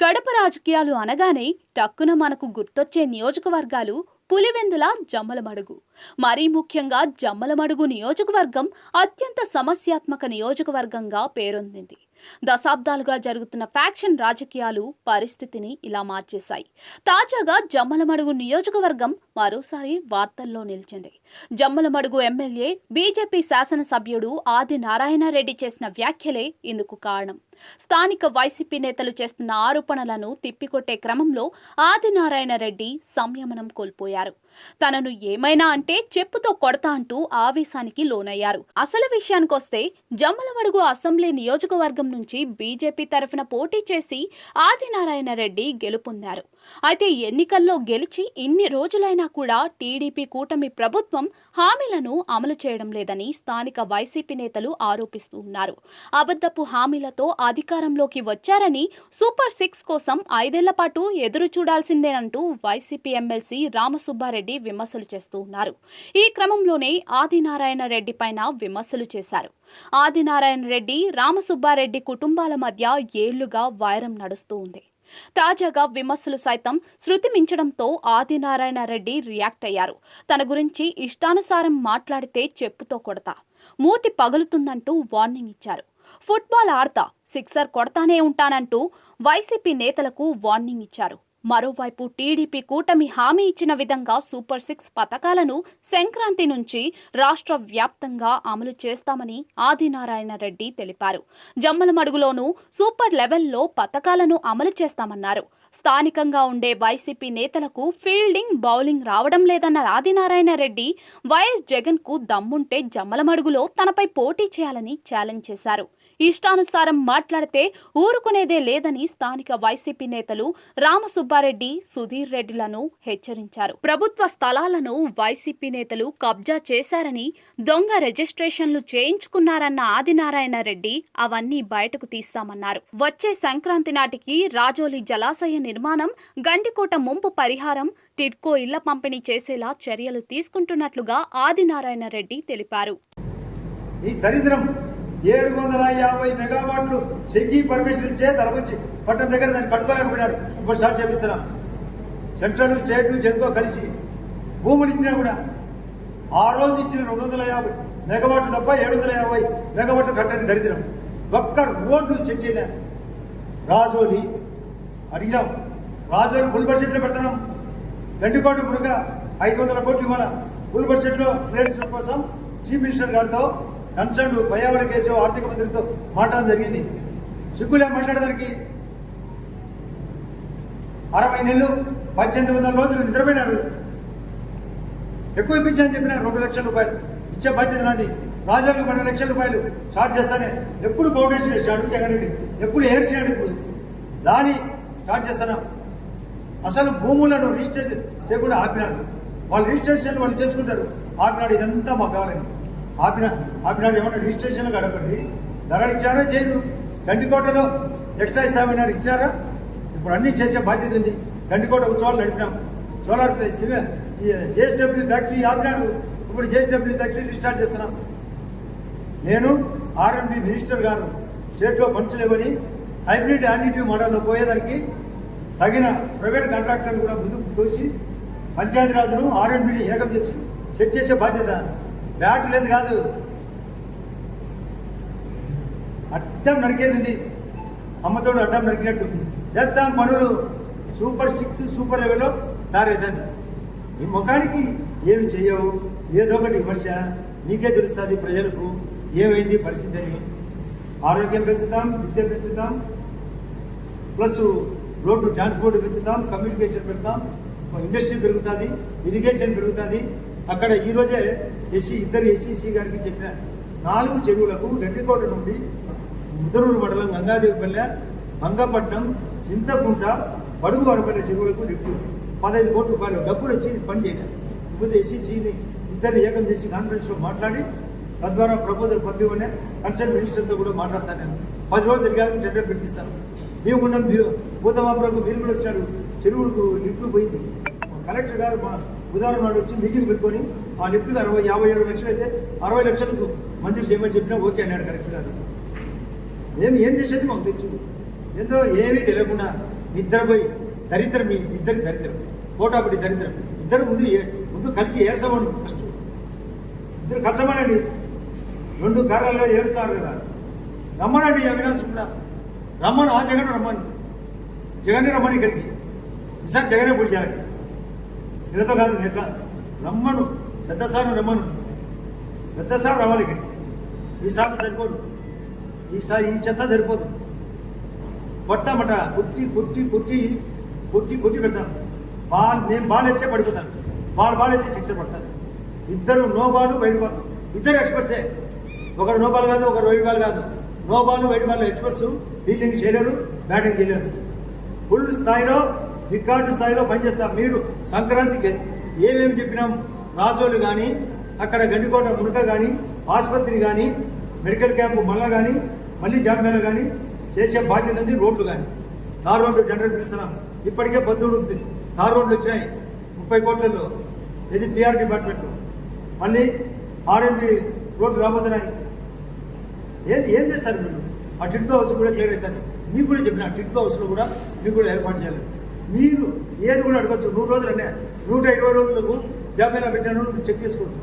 కడప రాజకీయాలు అనగానే టక్కున మనకు గుర్తొచ్చే నియోజకవర్గాలు పులివెందుల జమ్మలమడుగు. మరీ ముఖ్యంగా జమ్మలమడుగు నియోజకవర్గం అత్యంత సమస్యాత్మక నియోజకవర్గంగా పేరొందింది. దశాబ్దాలుగా జరుగుతున్న ఫ్యాక్షన్ రాజకీయాలు పరిస్థితిని ఇలా మార్చేశాయి. తాజాగా జమ్మలమడుగు నియోజకవర్గం మరోసారి వార్తల్లో నిలిచింది. జమ్మలమడుగు ఎమ్మెల్యే బీజేపీ శాసనసభ్యుడు ఆదినారాయణ రెడ్డి చేసిన వ్యాఖ్యలే ఇందుకు కారణం. స్థానిక వైసీపీ నేతలు చేస్తున్న ఆరోపణలను తిప్పికొట్టే క్రమంలో ఆదినారాయణ రెడ్డి సంయమనం కోల్పోయారు. తనను ఏమైనా అంటే చెప్పుతో కొడతా అంటూ ఆవేశానికి లోనయ్యారు. అసలు విషయానికొస్తే జమ్మలమడుగు అసెంబ్లీ నియోజకవర్గం నుంచి బీజేపీ తరఫున పోటీ చేసి ఆదినారాయణ రెడ్డి గెలుపొందారు. అయితే ఎన్నికల్లో గెలిచి ఇన్ని రోజులైనా కూడా టీడీపీ కూటమి ప్రభుత్వం హామీలను అమలు చేయడం లేదని స్థానిక వైసీపీ నేతలు ఆరోపిస్తూ ఉన్నారు. అబద్ధపు హామీలతో అధికారంలోకి వచ్చారని, సూపర్ 6 కోసం 5 ఏళ్ల పాటు ఎదురు చూడాల్సిందేనంటూ వైసీపీ ఎమ్మెల్సీ రామసుబ్బారెడ్డి విమర్శలు చేస్తూ ఉన్నారు. ఈ క్రమంలోనే ఆదినారాయణ రెడ్డి పైన విమర్శలు చేశారు. ఆదినారాయణ రెడ్డి, రామసుబ్బారెడ్డి కుటుంబాల మధ్య ఏళ్లుగా వైరం నడుస్తూ ఉంది. తాజాగా విమర్శలు సైతం శృతి మించడంతో ఆదినారాయణ రెడ్డి రియాక్ట్ అయ్యారు. తన గురించి ఇష్టానుసారం మాట్లాడితే చెప్పుతో కొడతా, మూతి పగులుతుందంటూ వార్నింగ్ ఇచ్చారు. ఫుట్బాల్ ఆడతా, సిక్సర్ కొడతానే ఉంటానంటూ వైసీపీ నేతలకు వార్నింగ్ ఇచ్చారు. మరోవైపు టీడీపీ కూటమి హామీ ఇచ్చిన విధంగా సూపర్ 6 పథకాలను సంక్రాంతి నుంచి రాష్ట్ర వ్యాప్తంగా అమలు చేస్తామని ఆదినారాయణ రెడ్డి తెలిపారు. జమ్మలమడుగులోనూ సూపర్ లెవెల్లో పథకాలను అమలు చేస్తామన్నారు. స్థానికంగా ఉండే వైసీపీ నేతలకు ఫీల్డింగ్, బౌలింగ్ రావడం లేదన్న ఆదినారాయణ రెడ్డి వైఎస్ జగన్ కు దమ్ముంటే జమ్మలమడుగులో తనపై పోటీ చేయాలని ఛాలెంజ్ చేశారు. ఇష్టానుసారం మాట్లాడితే ఊరుకునేదే లేదని స్థానిక వైసీపీ నేతలు రామసుబ్బారెడ్డి, సుధీర్ రెడ్డిలను హెచ్చరించారు. ప్రభుత్వ స్థలాలను వైసీపీ నేతలు కబ్జా చేశారని, దొంగ రిజిస్ట్రేషన్లు చేయించుకున్నారన్న ఆదినారాయణ రెడ్డి అవన్నీ బయటకు తీస్తామన్నారు. వచ్చే సంక్రాంతి నాటికి రాజోలి జలాశయ నిర్మాణం, గండికోట ముంపు పరిహారం, టిడ్కో ఇళ్ల పంపిణీ చేసేలా చర్యలు తీసుకుంటున్నట్లుగా ఆదినారాయణ రెడ్డి తెలిపారు. 750 మెగావాట్లు సెంకీ పర్మిషన్ ఇచ్చే తలపొచ్చి పట్టణం దగ్గర దాన్ని కట్టుకోలేకపోయినారు. ఇప్పుడు స్టార్ట్ చేపిస్తున్నాం. సెంట్రల్, స్టేట్, జెన్కో కలిసి భూములు ఇచ్చినా కూడా ఆ రోజు ఇచ్చిన 250 మెగావాట్లు తప్ప 750 మెగావాట్లు కట్టని దరిద్రం. ఒక్క రోడ్డు సెట్ చేయలే. రాజోలి అడిగినాం, రాజోలి ఫుల్ బడ్జెట్లో పెడుతున్నాం. గండికోట మురుగ 500 కోట్లు ఇవ్వాల. ఫుల్ బడ్జెట్లో ప్లేట్స్ కోసం చీఫ్ మినిస్టర్ గారితో, కన్సర్న్ పర్యావరణ కేసు ఆర్థిక మంత్రితో మాట్లాడడం జరిగింది. సిగ్గులే మాట్లాడడానికి. 60 నెలలు 1800 రోజులు నిద్రపోయినారు. ఎక్కువ ఇప్పించని చెప్పినారు. 2 లక్షల రూపాయలు ఇచ్చే బాధ్యత నాది. రాజాలకు 12 లక్షల రూపాయలు స్టార్ట్ చేస్తానే. ఎప్పుడు ఫౌండేషన్ వేసాడు జగన్ రెడ్డి, ఎప్పుడు ఏర్చాడు, ఇప్పుడు దాన్ని స్టార్ట్ చేస్తాను. అసలు భూములను రిజిస్టర్ చేయకుండా ఆపినారు. వాళ్ళు రిజిస్ట్రేషన్ వాళ్ళు చేసుకుంటారు. ఆపినాడు. ఇదంతా మాకు కావాలని ఆపినాడు. ఏమన్నా రిజిస్ట్రేషన్లకు అడగండి. ధరలు ఇచ్చారా? చేయరు. గండికోటలో ఎక్స్ట్రా ఇస్తామన్నారు, ఇచ్చారా? ఇప్పుడు అన్నీ చేసే బాధ్యత ఉంది. గండికోట ఉత్సవాలు నడిపినాం. సోలార్ జేఎస్డబ్ల్యూ ఫ్యాక్టరీ ఆపినాడు. ఇప్పుడు జేఎస్డబ్ల్యూ ఫ్యాక్టరీ రిస్టార్ట్ చేస్తున్నాం. నేను ఆర్ఎండ్బి మినిస్టర్ గారు స్టేట్లో ఫండ్స్ లేవని హైబ్రిడ్ యాన్యుటీ మోడల్లో పోయేదానికి తగిన ప్రైవేట్ కాంట్రాక్టర్లు కూడా ముందుకు తోసి పంచాయతీరాజును ఆర్ఎండ్బిని ఏకం చేసి సెట్ చేసే బాధ్యత. బ్యాట్ లేదు కాదు, అడ్డం నరికేది ఉంది. అమ్మతోడు అడ్డం నరికినట్టు చేస్తాం పనులు. సూపర్ 6 సూపర్ లెవెల్లో తయారైతుంది. ఈ ముఖానికి ఏమి చెయ్యవు. ఏదో ఒకటి విమర్శ. నీకే తెలుస్తుంది ప్రజలకు ఏమైంది పరిస్థితి అని. ఆరోగ్యం పెంచుతాం, విద్య పెంచుతాం, ప్లస్ రోడ్ టు ట్రాన్స్పోర్ట్ పెంచుతాం, కమ్యూనికేషన్ పెడతాం, ఇండస్ట్రీ పెరుగుతుంది, ఇరిగేషన్ పెరుగుతుంది. అక్కడ ఈరోజే ఇద్దరు ఎస్సీసీ గారికి చెప్పిన 4 చెరువులకు గండికోట నుండి ముద్దరూరు మండలం గంగాదేవిపల్లె, మంగపట్నం, చింతకుంట, బడుగు వరపల్లె చెరువులకు లిఫ్ట్ 15 కోట్ల రూపాయలు డబ్బులు వచ్చి పని చేయలేదు. ఇప్పుడు ఎస్సీసీని ఇద్దరిని ఏకం చేసి కాన్ఫరెన్స్లో మాట్లాడి తద్వారా ప్రపోజల్ పంపివనే కన్సర్న్ మినిస్టర్తో కూడా మాట్లాడతాను. నేను 10 రోజులు తిరిగాక టెండర్ పెట్టిస్తాను. భీమగుండం భూతమాపురకు మీరు కూడా వచ్చారు. చెరువులకు లిఫ్ట్ పోయింది. కలెక్టర్ గారు మా ఉదాహరణ నాడు వచ్చి మీటింగ్ పెట్టుకొని ఆ లిఫ్ట్కి 57 లక్షలు అయితే 60 లక్షలకు మంజూరు చేయమని చెప్పినా ఓకే అన్నాడు కలెక్టర్ గారు. ఏం చేసేది మాకు తెచ్చు. ఏందో ఏమీ తెలియకుండా ఇద్దరు పోయి దరిద్రం మీ ఇద్దరి దరిద్రం పోటాపడి దరిద్రం ఇద్దరు ముందు కలిసి ఏర్సమను ఫస్ట్ ఇద్దరు కలిసమనండి 2 కార్యాలలో 7 సార్లు కదా రమ్మనండి అవినాష్ కూడా రమ్మను ఆ జగన్ రమ్మను జగన్ రమ్మని ఇక్కడికి ఈసారి జగనే పూజ చేయాలి నిలతో కాదు ఎట్లా రమ్మను పెద్దసారి రమ్మను పెద్దసారి రావాలి ఇక్కడికి ఈసారి సరిపోదు ఈసారి ఈ చెత్త సరిపోదు కొట్టామట కొట్టి పెడతాను నేను బాల్ ఇచ్చే పడిపోతాను బాల్ ఇచ్చే శిక్ష పడతాను ఇద్దరు నో బాల్ వైట్ బాల్ ఇద్దరు ఎక్స్పర్ట్సే ఒకరు నో బాల్ కాదు ఒకరు వైట్ బాల్ కాదు no ball wide ball experts fielding చేయలేరు బ్యాటింగ్ చేయలేరు ఫుల్ స్థాయిలో రికార్డు స్థాయిలో పనిచేస్తాం మీరు సంక్రాంతికి ఏమేమి చెప్పినాం రాజోలు కానీ అక్కడ గండికోట మునక కానీ ఆసుపత్రి కానీ మెడికల్ క్యాంపు మళ్ళా కానీ మళ్ళీ జాబ్ మేళ కానీ చేసే బాధ్యత ఉంది రోడ్లు కానీ తార్ రోడ్లు జనరేట్ పిలుస్తున్నాం ఇప్పటికే 18 తార్ రోడ్లు వచ్చినాయి 30 కోట్లలో ఇది పిఆర్ డిపార్ట్మెంట్లో మళ్ళీ ఆర్ఎండి రోడ్లు రాబోతున్నాయి ఏం చేస్తారు మీరు ఆ టిడ్కో హౌస్ కూడా క్లియర్ అవుతుంది మీకు కూడా చెప్పిన టిడ్కో హౌస్లో కూడా మీకు కూడా ఏర్పాటు చేయాలి మీరు ఏది కూడా అడగచ్చు 100 రోజులు అనే 120 రోజులకు జాబ్ మేళ పెట్టాను చెక్ చేసుకోవచ్చు